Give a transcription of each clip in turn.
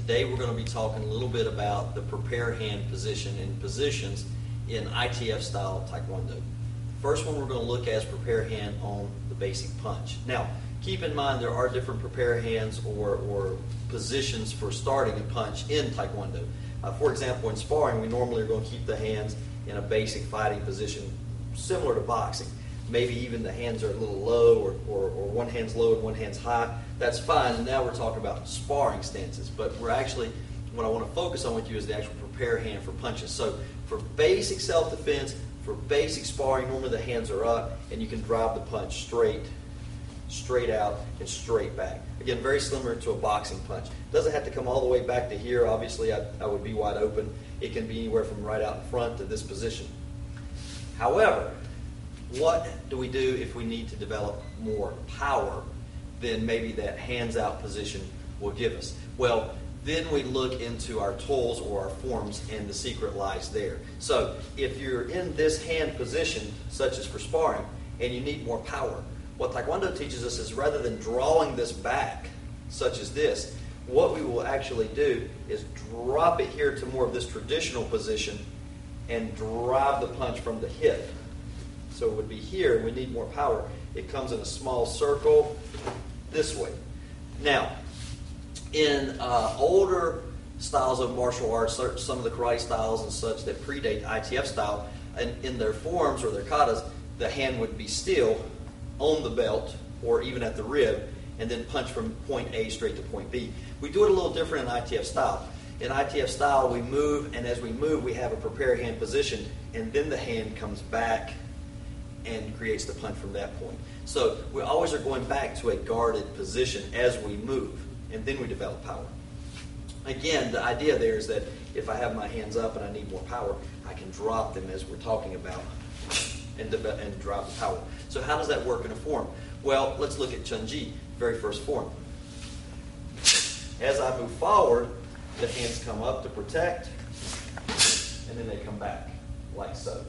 Today we're going to be talking a little bit about the prepare hand position and positions in ITF style Taekwondo. First one we're going to look at is prepare hand on the basic punch. Now, keep in mind there are different prepare hands or positions for starting a punch in Taekwondo. For example, in sparring, we normally are going to keep the hands in a basic fighting position similar to boxing. Maybe even the hands are a little low or one hand's low and one hand's high. That's fine. And now we're talking about sparring stances. But we're actually, what I want to focus on with you is the actual prepare hand for punches. So for basic self-defense, for basic sparring, normally the hands are up and you can drive the punch straight out and straight back. Again, very similar to a boxing punch. Doesn't have to come all the way back to here. Obviously, I would be wide open. It can be anywhere from right out in front to this position. However, what do we do if we need to develop more power than maybe that hands out position will give us? Well, then we look into our tools or our forms, and the secret lies there. So if you're in this hand position, such as for sparring, and you need more power, what Taekwondo teaches us is rather than drawing this back, such as this, what we will actually do is drop it here to more of this traditional position and drive the punch from the hip. So it would be here, we need more power. It comes in a small circle this way. Now, in older styles of martial arts, some of the karate styles and such that predate ITF style, and in their forms or their katas, the hand would be still on the belt or even at the rib and then punch from point A straight to point B. We do it a little different in ITF style. In ITF style, we move, and as we move, we have a prepare hand position, and then the hand comes back and creates the punch from that point. So we always are going back to a guarded position as we move, and then we develop power. Again, the idea there is that if I have my hands up and I need more power, I can drop them as we're talking about and drop the power. So how does that work in a form? Well, let's look at Chun-Ji, very first form. As I move forward, the hands come up to protect, and then they come back, like so.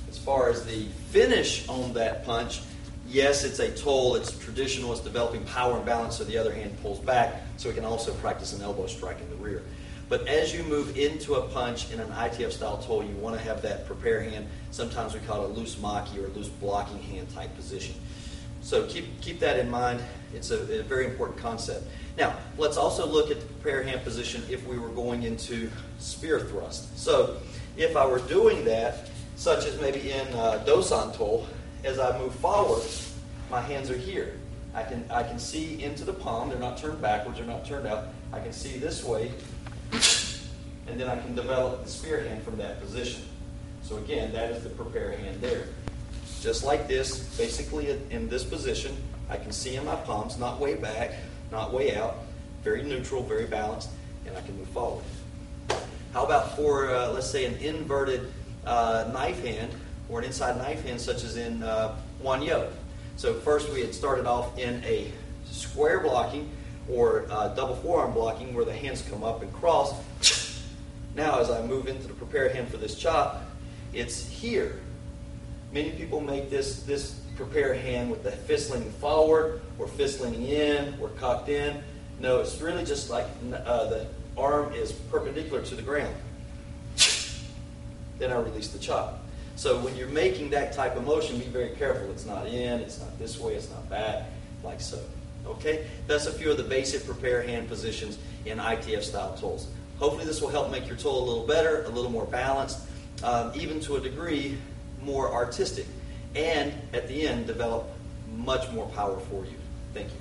As far as the finish on that punch, yes, it's a toll, it's traditional, it's developing power and balance so the other hand pulls back, so we can also practice an elbow strike in the rear. But as you move into a punch in an ITF style toll, you want to have that prepare hand. Sometimes we call it a loose maki or loose blocking hand type position. So keep that in mind. It's a very important concept. Now, let's also look at the prepare hand position if we were going into spear thrust. So if I were doing that, such as maybe in Dosan toll, as I move forward, my hands are here. I can see into the palm. They're not turned backwards. They're not turned out. I can see this way, and then I can develop the spear hand from that position. So again, that is the prepare hand there. Just like this, basically in this position, I can see in my palms, not way back, not way out, very neutral, very balanced, and I can move forward. How about for, let's say, an inverted knife hand or an inside knife hand, such as in Wan-Yo? So first we had started off in a square blocking or double forearm blocking where the hands come up and cross. Now as I move into the prepared hand for this chop, it's here. Many people make this prepared hand with the fist leaning forward or fist leaning in or cocked in. No, it's really just like the arm is perpendicular to the ground. Then I release the chop. So when you're making that type of motion, be very careful. It's not in, it's not this way, it's not back, like so. Okay? That's a few of the basic prepare hand positions in ITF style tolls. Hopefully this will help make your toll a little better, a little more balanced, even to a degree more artistic, and at the end develop much more power for you. Thank you.